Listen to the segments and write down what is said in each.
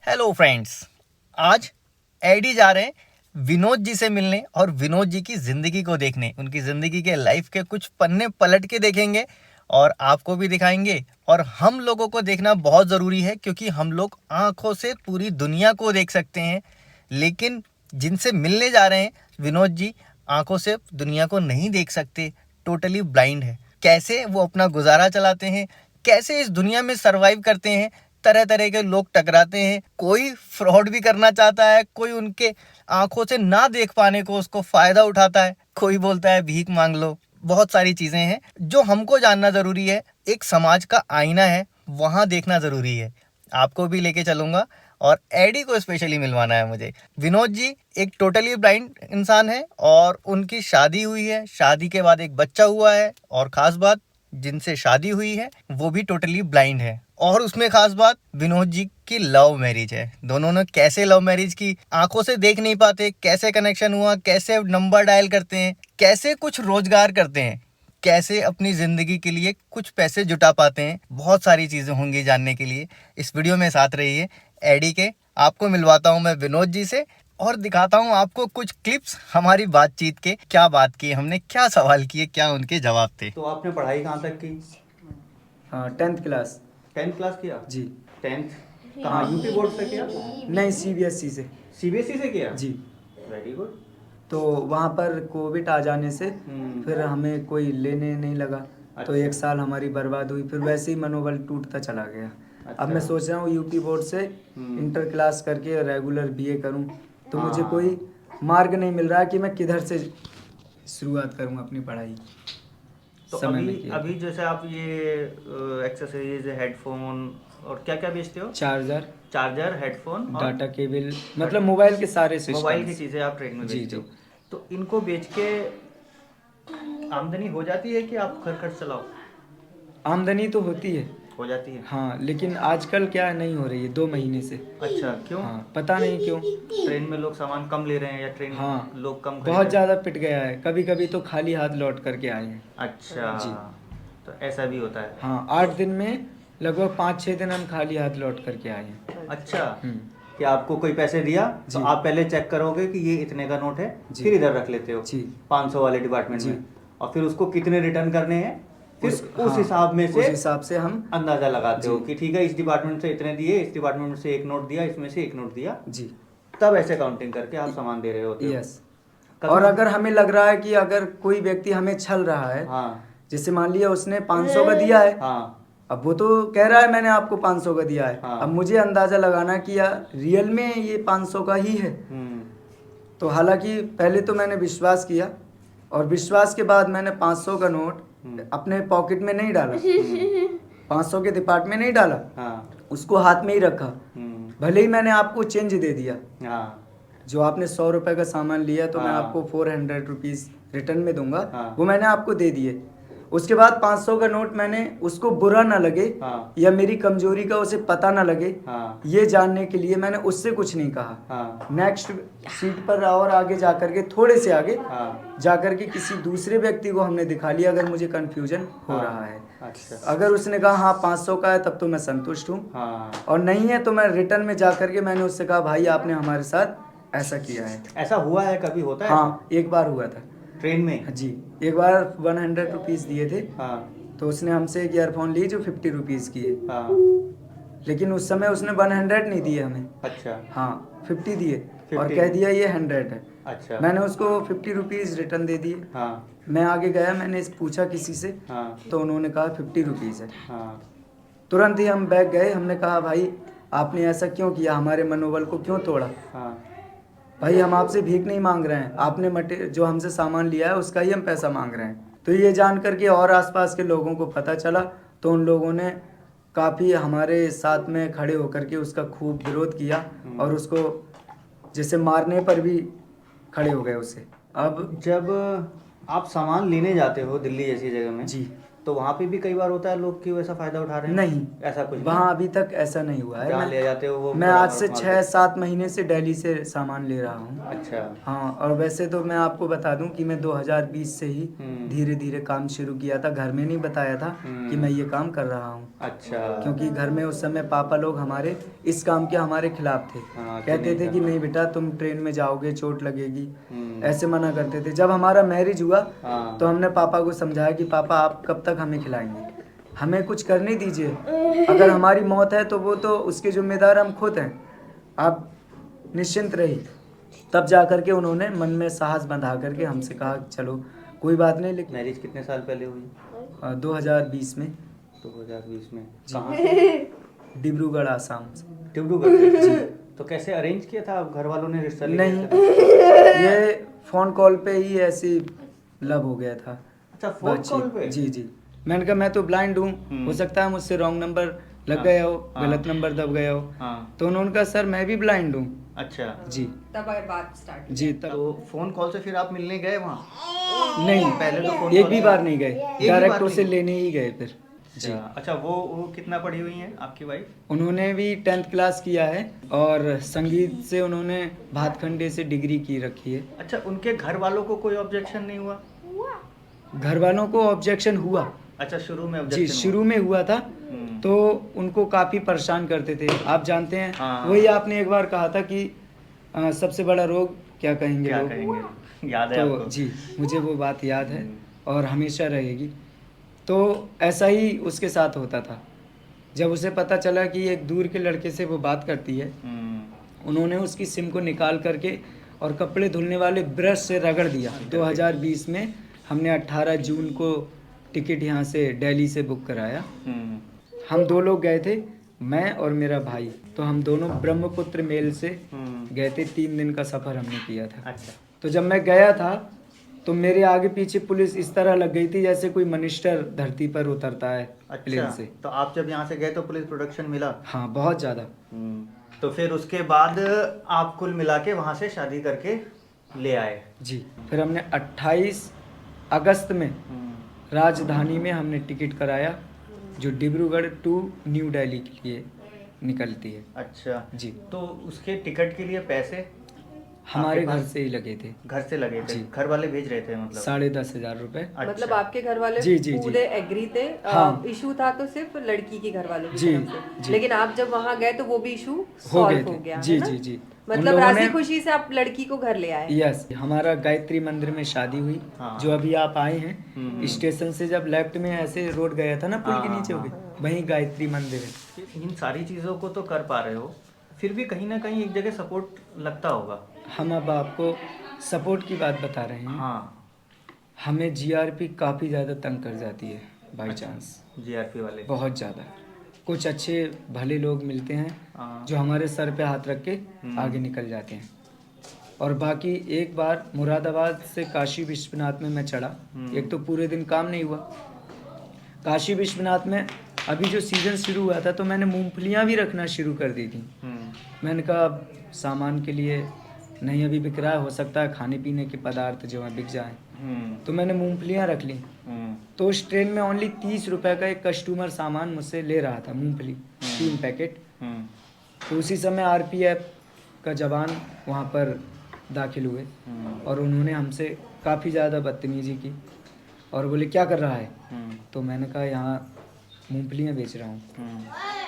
Hello friends, आज AD जा रहे हैं विनोद जी से मिलने और विनोद जी की ज़िंदगी को देखने। उनकी ज़िंदगी के लाइफ के कुछ पन्ने पलट के देखेंगे और आपको भी दिखाएंगे। और हम लोगों को देखना बहुत ज़रूरी है क्योंकि हम लोग आँखों से पूरी दुनिया को देख सकते हैं, लेकिन जिनसे मिलने जा रहे हैं विनोद जी आँखों से दुनिया को नहीं देख सकते, टोटली ब्लाइंड है। कैसे वो अपना गुजारा चलाते हैं, कैसे इस दुनिया में सर्वाइव करते हैं। तरह तरह के लोग टकराते हैं, कोई फ्रॉड भी करना चाहता है, कोई उनके आंखों से ना देख पाने को उसको फायदा उठाता है, कोई बोलता है भीख मांग लो। बहुत सारी चीजें हैं जो हमको जानना जरूरी है। एक समाज का आईना है, वहां देखना जरूरी है। आपको भी लेके चलूंगा और एडी को स्पेशली मिलवाना है मुझे। विनोद जी एक टोटली ब्लाइंड इंसान है और उनकी शादी हुई है, शादी के बाद एक बच्चा हुआ है, और खास बात जिनसे शादी हुई है वो भी टोटली ब्लाइंड है। और उसमें खास बात विनोद जी की लव मैरिज है। दोनों ने कैसे लव मैरिज की, आंखों से देख नहीं पाते, कैसे कनेक्शन हुआ, कैसे नंबर डायल करते हैं, कैसे कुछ रोजगार करते हैं, कैसे अपनी जिंदगी के लिए कुछ पैसे जुटा पाते हैं। बहुत सारी चीजें होंगी जानने के लिए। इस वीडियो में साथ रहिए एडी के। आपको मिलवाता हूं मैं विनोद जी से और दिखाता हूं आपको कुछ क्लिप्स हमारी बातचीत के। क्या बात की हमने, क्या सवाल किए, क्या उनके जवाब थे। तो आपने पढ़ाई कहाँ तक की? हाँ, 10th क्लास। 10th क्लास किया? जी। 10th कहाँ, यूपी बोर्ड से किया? नहीं, सीबीएसई से। सीबीएसई से किया? जी। Very good. तो वहाँ पर कोविड आ जाने से फिर हमें कोई लेने नहीं लगा। तो अच्छा। 1 साल हमारी बर्बाद हुई, फिर वैसे ही मनोबल टूटता चला गया। अच्छा। अब मैं सोच रहा हूँ यूपी बोर्ड से इंटर क्लास करके रेगुलर बीए करूँ। तो मुझे हाँ। कोई मार्ग नहीं मिल रहा कि मैं किधर से शुरुआत करूँ अपनी पढ़ाई। तो समय में अभी किया। अभी जैसे आप ये एक्सेसरीज, हेडफोन और क्या क्या बेचते हो? चार्जर, चार्जर, हेडफोन और डाटा केबल, मतलब मोबाइल के सारे सिस्टम। मोबाइल की चीज़ें आप ट्रेड में जी बेचते हो। जी। तो इनको बेच के आमदनी हो जाती है कि आप घर खर्च चलाओ? आमदनी तो होती है। हो जाती है। हाँ, लेकिन आजकल क्या नहीं हो रही है 2 महीने से। अच्छा, क्यों? हाँ, पता नहीं क्यों। ट्रेन में लोग सामान कम ले रहे हैं या ट्रेन हाँ, लोग कम खरीद बहुत रहे हैं? ज़्यादा पिट गया है। कभी कभी तो खाली हाथ लौट करके आए हैं। अच्छा जी। तो ऐसा भी होता है। हाँ, 8 दिन में लगभग 5-6 दिन हम खाली हाथ लौट करके आए हैं। अच्छा, हम्म। कि आपको कोई पैसे दिया तो जी। आप पहले चेक करोगे कि ये इतने का नोट है, जी। फिर इधर रख लेते हो जी। 500 वाले डिपार्टमेंट जी। में, और फिर उसको कितने रिटर्न करने हैं, फिर उस हाँ, हिसाब में उस से हिसाब से हम। अंदाजा लगाते हो जी। कि ठीक है इस डिपार्टमेंट से इतने दिए, इस डिपार्टमेंट से एक नोट दिया, इसमें से एक नोट दिया। जी। तब ऐसे काउंटिंग करके आप सामान दे रहे होते हो। यस। कभी- और अगर हमें लग रहा है कि अगर कोई व्यक्ति हमें छल रहा है, हाँ जैसे मान लिया उसने 500 का दिया है, हाँ अब वो तो कह रहा है मैंने आपको 500 का दिया है। हाँ। अब मुझे अंदाजा लगाना कि यार रियल में ये 500 का ही है। हम्म। तो हालांकि पहले तो मैंने विश्वास किया, और विश्वास के बाद मैंने 500 का नोट अपने पॉकेट में नहीं डाला, 500 के डिपार्ट में नहीं डाला, हाँ। उसको हाथ में ही रखा। भले ही मैंने आपको चेंज दे दिया, हाँ जो आपने 100 रुपये का सामान लिया तो मैं हाँ। आपको 400 रुपीज़ रिटर्न में दूंगा, हाँ। वो मैंने आपको दे दिए। उसके बाद 500 का नोट मैंने उसको बुरा ना लगे, हाँ। या मेरी कमजोरी का उसे पता ना लगे, हाँ। ये जानने के लिए मैंने उससे कुछ नहीं कहा। हाँ। नेक्स्ट सीट पर और आगे जा करके, थोड़े से आगे हाँ। जा करके किसी दूसरे व्यक्ति को हमने दिखा लिया, अगर मुझे कन्फ्यूजन हो हाँ। रहा है। अच्छा। अगर उसने कहा हाँ 500 का है, तब तो मैं संतुष्ट हूँ। हाँ। और नहीं है तो मैं रिटर्न में जा करके मैंने उससे कहा भाई आपने हमारे साथ ऐसा किया है। ऐसा हुआ है, कभी होता है? हाँ, एक बार हुआ था ट्रेन में? जी। एक बार 100 रुपीज़ दिए थे, हाँ तो उसने हमसे एक ईयरफोन ली जो 50 रुपीज़ की है। हाँ। लेकिन उस समय उसने 100 नहीं दिए हमें। अच्छा। हाँ, 50 दिए, 50 और कह दिया ये 100 है। अच्छा। मैंने उसको 50 रुपीज़ रिटर्न दे दिए। हाँ मैं आगे गया, मैंने पूछा किसी से, हाँ तो उन्होंने कहा 50 रुपीज़ है। हाँ। तुरंत ही हम बैग गए, हमने कहा भाई आपने ऐसा क्यों किया, हमारे मनोबल को क्यों तोड़ा। हाँ। भाई हम आपसे भीख नहीं मांग रहे हैं, आपने जो हमसे सामान लिया है उसका ही हम पैसा मांग रहे हैं। तो ये जान करके और आसपास के लोगों को पता चला, तो उन लोगों ने काफ़ी हमारे साथ में खड़े होकर के उसका खूब विरोध किया, और उसको जैसे मारने पर भी खड़े हो गए उससे। अब जब आप सामान लेने जाते हो दिल्ली जैसी जगह में, जी। तो वहाँ पे भी कई बार होता है लोग कि वैसा फायदा उठा रहे हैं? नहीं, ऐसा कुछ वहाँ अभी तक ऐसा नहीं हुआ है। जहाँ ले जाते हो वो मैं थोड़ा आज से बहुत 6-7 महीने से दिल्ली से सामान ले रहा हूँ। अच्छा। हाँ, और वैसे तो मैं आपको बता दूं कि मैं 2020 से ही धीरे धीरे काम शुरू किया था। घर में नहीं बताया था कि मैं ये काम कर रहा हूँ, अच्छा। क्योंकि घर में उस समय पापा लोग हमारे इस काम के हमारे खिलाफ थे। हाँ, कि कहते नहीं थे कि करना। नहीं बेटा, तुम ट्रेन में जाओगे, चोट लगेगी, ऐसे मना करते थे। जब हमारा मैरिज हुआ हाँ। तो हमने पापा को समझाया कि पापा आप कब तक हमें खिलाएंगे, हमें कुछ करने दीजिए। अगर हमारी मौत है तो वो तो उसके जिम्मेदार हम खुद हैं, आप निश्चिंत रहिए। तब जा कर के उन्होंने मन में साहस बंधा करके हमसे कहा चलो कोई बात नहीं। लेकिन मैरिज कितने साल पहले हुई? 2020 में 2020 में। जी। कहाँ से? डिब्रूगढ़ आसाम से। डिब्रूगढ़ से। तो कैसे अरेंज किया था, घर वालों ने रिश्ता लेके नहीं, आया था? ये फोन कॉल पे ही ऐसी लव हो गया था। अच्छा, फोन बातचीत। कॉल पे? जी जी। मैंने कहा मैं तो ब्लाइंड हूँ, हो सकता है मुझसे रॉन्ग नंबर लग हाँ, गया हो, हाँ। गलत नंबर दब गया हो। हाँ। तो उन्होंने कहा सर मैं भी ब्लाइंड हूँ। अच्छा। जी तब बात स्टार्ट। जी। तब तो फोन कॉल से फिर आप मिलने गए वहाँ? नहीं, पहले तो फोन एक कॉल भी से- बार नहीं गए, भी डायरेक्ट बार उसे नहीं? लेने ही गए फिर। जी। अच्छा, वो कितना पढ़ी हुई हैं आपकी वाइफ? उन्होंने भी 10th क्लास किया है और संगीत से उन्होंने भातखंडे से डिग्री की रखी है। अच्छा, उनके घर वालों को कोई ऑब्जेक्शन नहीं हुआ? घर वालों को ऑब्जेक्शन हुआ। अच्छा, शुरू में जी, ऑब्जेक्शन शुरू में हुआ था। हम्म। तो उनको काफ़ी परेशान करते थे, आप जानते हैं। हाँ। वही आपने एक बार कहा था कि सबसे बड़ा रोग क्या कहेंगे क्या लोग। कहेंगे, याद है तो आपको? जी, मुझे वो बात याद है और हमेशा रहेगी। तो ऐसा ही उसके साथ होता था। जब उसे पता चला कि एक दूर के लड़के से वो बात करती है, उन्होंने उसकी सिम को निकाल करके और कपड़े धुलने वाले ब्रश से रगड़ दिया। 2020 में हमने 18 जून को टिकट यहाँ से दिल्ली से बुक कराया। हम 2 लोग गए थे, मैं और मेरा भाई। तो हम दोनों ब्रह्मपुत्र मेल से गए थे, 3 दिन का सफ़र हमने किया था। अच्छा। तो जब मैं गया था तो मेरे आगे पीछे पुलिस इस तरह लग गई थी जैसे कोई मनिस्टर धरती पर उतरता है प्लेन अच्छा, से। तो आप जब यहाँ से गए तो पुलिस प्रोटेक्शन मिला? हाँ, बहुत ज़्यादा। तो फिर उसके बाद आप कुल मिला के वहाँ से शादी करके ले आए? जी। फिर हमने 28 अगस्त में राजधानी में हमने टिकट कराया, जो डिब्रूगढ़ टू न्यू दिल्ली के लिए निकलती है। अच्छा जी। तो उसके टिकट के लिए पैसे हमारे आपके घर पास से ही लगे थे। घर से लगे थे? जी। घर वाले भेज रहे थे मतलब? 10,500 रुपये। अच्छा। मतलब आपके घर वाले जी, जी, जी। पूरे एग्री थे। हाँ। इशू था तो सिर्फ लड़की के घर वालों की जी, तरफ से, जी। लेकिन आप जब वहाँ गए तो वो भी इशू हो गए सॉल्व हो थे। गया जी, है ना? जी, जी। उन मतलब लोगों राजी ने- खुशी से आप लड़की को घर ले आए। यस, हमारा गायत्री मंदिर में शादी हुई। हाँ। जो अभी आप आए हैं, स्टेशन से जब लेफ्ट में ऐसे रोड गया था ना पुल के हाँ, नीचे हाँ, होके, वहीं गायत्री मंदिर है। इन सारी चीज़ों को तो कर पा रहे हो, फिर भी कहीं ना कहीं एक जगह सपोर्ट लगता होगा। हम अब आपको सपोर्ट की बात बता रहे हैं। हाँ। हमें जीआरपी काफ़ी ज़्यादा तंग कर जाती है बाई अच्छा। चांस, जीआरपी वाले? बहुत ज़्यादा। कुछ अच्छे भले लोग मिलते हैं हाँ। जो हमारे सर पे हाथ रख के आगे निकल जाते हैं। और बाकी एक बार मुरादाबाद से काशी विश्वनाथ में मैं चढ़ा, एक तो पूरे दिन काम नहीं हुआ। काशी विश्वनाथ में अभी जो सीज़न शुरू हुआ था तो मैंने मूंगफलियाँ भी रखना शुरू कर दी थी। मैंने कहा अब सामान के लिए नहीं अभी बिक रहा है, हो सकता है खाने पीने के पदार्थ जो हैं बिक जाएं। तो मैंने मूंगफलियाँ रख ली। तो उस ट्रेन में ओनली 30 रुपए का एक कस्टमर सामान मुझसे ले रहा था, मूंगफली 3 पैकेट। तो उसी समय आरपीएफ का जवान वहाँ पर दाखिल हुए और उन्होंने हमसे काफ़ी ज़्यादा बदतमीजी की और बोले क्या कर रहा है? तो मैंने कहा यहाँ मूंगफलियाँ बेच रहा हूँ।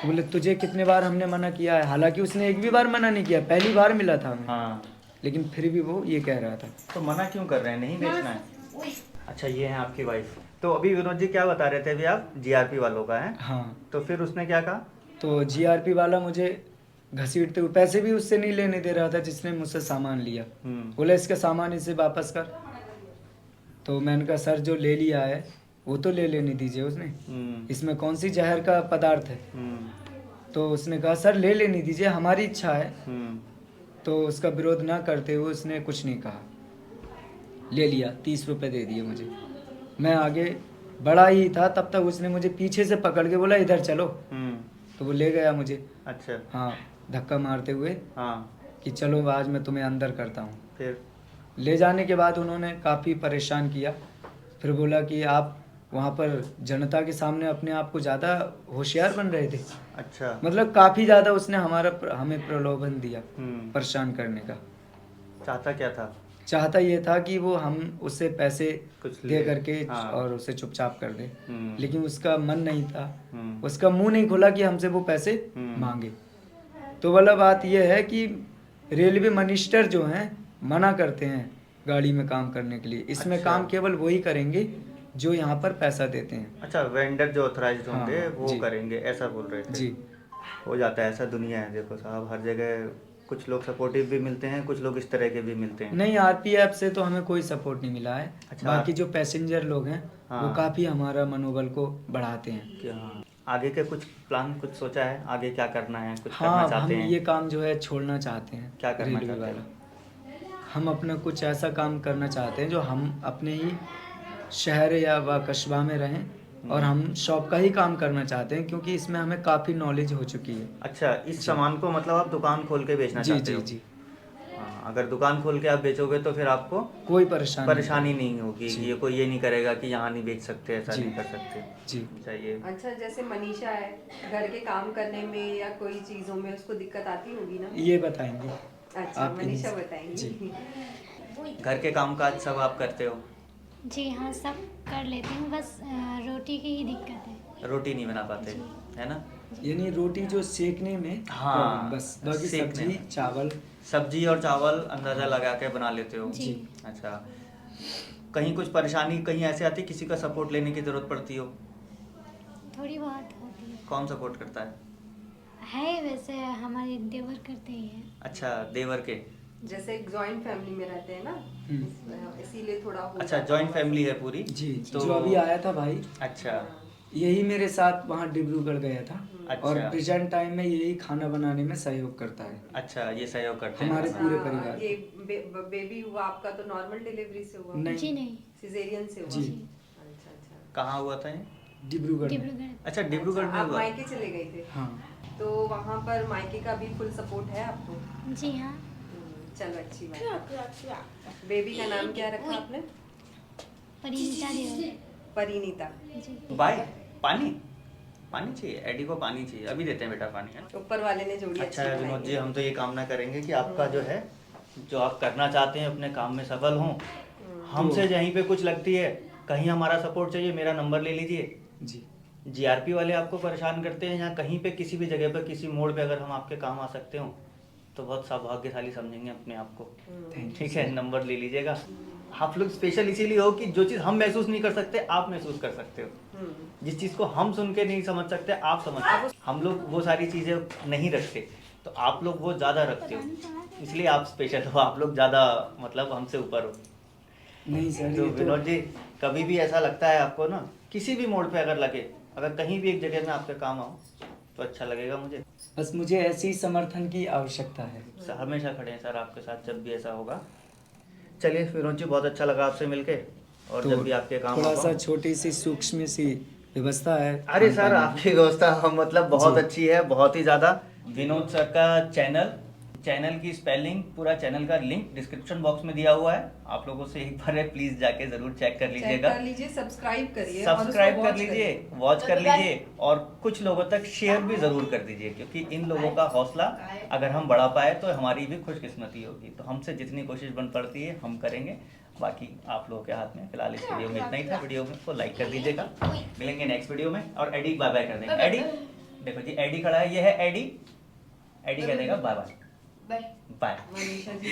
तो बोले तुझे कितने बार हमने मना किया है? हालांकि उसने एक भी बार मना नहीं किया, पहली बार मिला था हमें। हाँ। लेकिन फिर भी वो ये कह रहा था। तो मना क्यों कर रहे हैं, नहीं बेचना है? अच्छा, ये है आपकी वाइफ। तो अभी विनोद जी क्या बता रहे थे, अभी आप जीआरपी वालों का है? हाँ। तो फिर उसने क्या कहा? तो जीआरपी वाला मुझे घसीटते हुए, पैसे भी उससे नहीं लेने दे रहा था जिसने मुझसे सामान लिया। बोला इसका सामान इसे वापस कर। तो मैंने कहा सर जो ले लिया है वो तो ले लेने दीजिए, उसने इसमें कौन सी जहर का पदार्थ है? तो उसने कहा सर ले लेने दीजिए, हमारी इच्छा है। तो उसका विरोध ना करते हुए उसने कुछ नहीं कहा, ले लिया, 30 रुपए दे दिए मुझे। मैं आगे बड़ा ही था तब तक उसने मुझे पीछे से पकड़ के बोला इधर चलो। तो वो ले गया मुझे। अच्छा। हाँ, धक्का मारते हुए हाँ। कि चलो आज मैं तुम्हें अंदर करता हूँ। फिर? ले जाने के बाद उन्होंने काफ़ी परेशान किया। फिर बोला कि आप वहाँ पर जनता के सामने अपने आप को ज़्यादा होशियार बन रहे थे। अच्छा। मतलब काफ़ी ज़्यादा उसने हमें प्रलोभन दिया परेशान करने का। चाहता क्या था? चाहता ये था कि वो हम उससे पैसे कुछ दे ले। करके हाँ। और उसे चुपचाप कर दे, हम्म। लेकिन उसका मन नहीं था, हम्म। उसका मुंह नहीं खुला कि हमसे वो पैसे हम्म। मांगे। तो वाला बात यह है कि रेलवे मिनिस्टर जो हैं मना करते हैं गाड़ी में काम करने के लिए। इसमें अच्छा। काम केवल वही करेंगे जो यहाँ पर पैसा देते हैं। अच्छा, वेंडर जो ऑथराइज्ड हाँ, होंगे हाँ, वो जी। करेंगे, ऐसा बोल रहे थे। जी। हो जाता है ऐसा, दुनिया है देखो साहब, हर जगह कुछ लोग सपोर्टिव भी मिलते हैं, कुछ लोग इस तरह के भी मिलते हैं। नहीं, आरपीएफ से तो हमें कोई सपोर्ट नहीं मिला है। अच्छा। बाकी जो पैसेंजर लोग हैं वो हाँ। काफ़ी हमारा मनोबल को बढ़ाते हैं। क्या आगे के कुछ प्लान, कुछ सोचा है आगे क्या करना है, कुछ करना हाँ, हम चाहते हैं? ये काम जो है छोड़ना चाहते हैं। क्या करना रेलवे चाहते वाला हैं? हम अपना कुछ ऐसा काम करना चाहते हैं जो हम अपने ही शहर या व कस्बा में रहें, और हम शॉप का ही काम करना चाहते हैं क्योंकि इसमें हमें काफ़ी नॉलेज हो चुकी है। अच्छा, इस सामान को मतलब आप दुकान खोल के बेचना जी चाहते जी हो? जी। हाँ, अगर दुकान खोल के आप बेचोगे तो फिर आपको कोई परेशानी परेशानी नहीं होगी जी। कि ये कोई ये नहीं करेगा कि यहाँ नहीं बेच सकते, ऐसा जी। नहीं कर सकते। जी। चाहिए। अच्छा, जैसे मनीषा है, घर के काम करने में या कोई चीजों में उसको दिक्कत आती होगी ना? ये बताएंगे। अच्छा, आप मनीषा इन्हीं- बताएंगी। घर के काम काज सब आप करते हो? जी हाँ, सब कर लेती हूँ, बस रोटी की ही दिक्कत है। रोटी नहीं बना पाते, है ना? यानी रोटी जो सेकने में हाँ, प्रॉब्लम, बस बाकी सेकने सब्जी में। चावल। सब्जी और चावल अंदाजा लगा के बना लेते हो? जी। अच्छा, कहीं कुछ परेशानी कहीं ऐसे आती किसी का सपोर्ट लेने की जरूरत पड़ती हो? थोड़ी बहुत होती है। कौन सपोर्ट करता है? वैसे हमारे देवर करते ही हैं। अच्छा, देवर के। जैसे एक जॉइंट फैमिली में रहते हैं ना, इसीलिए थोड़ा हो अच्छा, जाता जॉइंट होगा। फैमिली है पूरी? जी। तो जो अभी आया था भाई, अच्छा। यही मेरे साथ वहाँ डिब्रूगढ़ गया था। अच्छा। और प्रेजेंट टाइम में यही खाना बनाने में सहयोग करता है। अच्छा, ये सहयोग करते हैं हमारे खाना। पूरे अच्छा, परिवार। ये बेबी हुआ आपका तो नॉर्मल डिलीवरी से हुआ? नहीं। जी नहीं, सिजेरियन से हुआ? जी। अच्छा अच्छा। कहाँ हुआ था ये? डिब्रूगढ़ में। डिब्रूगढ़। अच्छा, डिब्रूगढ़ में आप हुआ। मायके चले गए थे? हाँ। तो वहाँ पर मायके का भी फुल सपोर्ट है आपको? जी हाँ। चलो, अच्छी बात। बेबी का नाम क्या रखा आपने? परिणीता देवर। परिणीता। जी। बाय। पानी पानी चाहिए, एडी को पानी चाहिए, अभी देते हैं बेटा पानी, है ना? ऊपर वाले ने जोड़ी अच्छा अच्छी है विनोद बनाई जी, है। हम तो ये कामना करेंगे कि आपका जो है, जो आप करना चाहते हैं अपने काम में सफल हों। हमसे यहीं पे कुछ लगती है, कहीं हमारा सपोर्ट चाहिए, मेरा नंबर ले लीजिए। जी। जीआरपी वाले आपको परेशान करते हैं, यहाँ कहीं पे किसी भी जगह पर किसी मोड़ पे अगर हम आपके काम आ सकते हो तो बहुत सौभाग्यशाली समझेंगे अपने आप को। ठीक है, नंबर ले लीजिएगा। आप लोग स्पेशल इसीलिए हो कि जो चीज़ हम महसूस नहीं कर सकते आप महसूस कर सकते हो, जिस चीज़ को हम सुन के नहीं समझ सकते आप समझ सकते हो। हम लोग वो सारी चीज़ें नहीं रखते, तो आप लोग वो ज़्यादा रखते हो, इसलिए आप स्पेशल हो, आप लोग ज़्यादा मतलब हमसे ऊपर हो। नहीं सर, तो ये विनोद जी, कभी भी ऐसा लगता है आपको ना, किसी भी मोड़ पे अगर लगे, अगर कहीं भी एक जगह में आपके काम आओ तो अच्छा लगेगा मुझे। बस मुझे ऐसे ही समर्थन की आवश्यकता है। हमेशा खड़े हैं सर आपके साथ जब भी ऐसा होगा। चलिए विनोद जी, बहुत अच्छा लगा आपसे मिलके, और तो जब भी आपके काम थोड़ा आ सा पाऊं। छोटी सी सूक्ष्म सी व्यवस्था है। अरे सर, खान-पान की। आपकी व्यवस्था मतलब बहुत जी। अच्छी है, बहुत ही ज़्यादा। विनोद सर का चैनल की स्पेलिंग, पूरा चैनल का लिंक डिस्क्रिप्शन बॉक्स में दिया हुआ है, आप लोगों से एक बार प्लीज जाके जरूर चेक कर चेक लीजिएगा। कर लीजिए, सब्सक्राइब करिए और उसको सब्सक्राइब कर watch लीजिए, करिए। वॉच कर लीजिए, और कुछ लोगों तक शेयर भी जरूर कर दीजिए, क्योंकि इन लोगों का हौसला अगर हम बढ़ा पाए तो हमारी भी खुशकिस्मती होगी। तो हमसे जितनी कोशिश बन पड़ती है हम करेंगे, बाकी आप लोगों के हाथ में। फिलहाल इस वीडियो में इतना ही था। वीडियो में को लाइक कर दीजिएगा, मिलेंगे नेक्स्ट वीडियो में। और एडी बाय बाय कर देंगे। एडी देखो जी, एडी खड़ा है, ये है एडी। एडी कह देगा bye bye. Bye. Manisha ji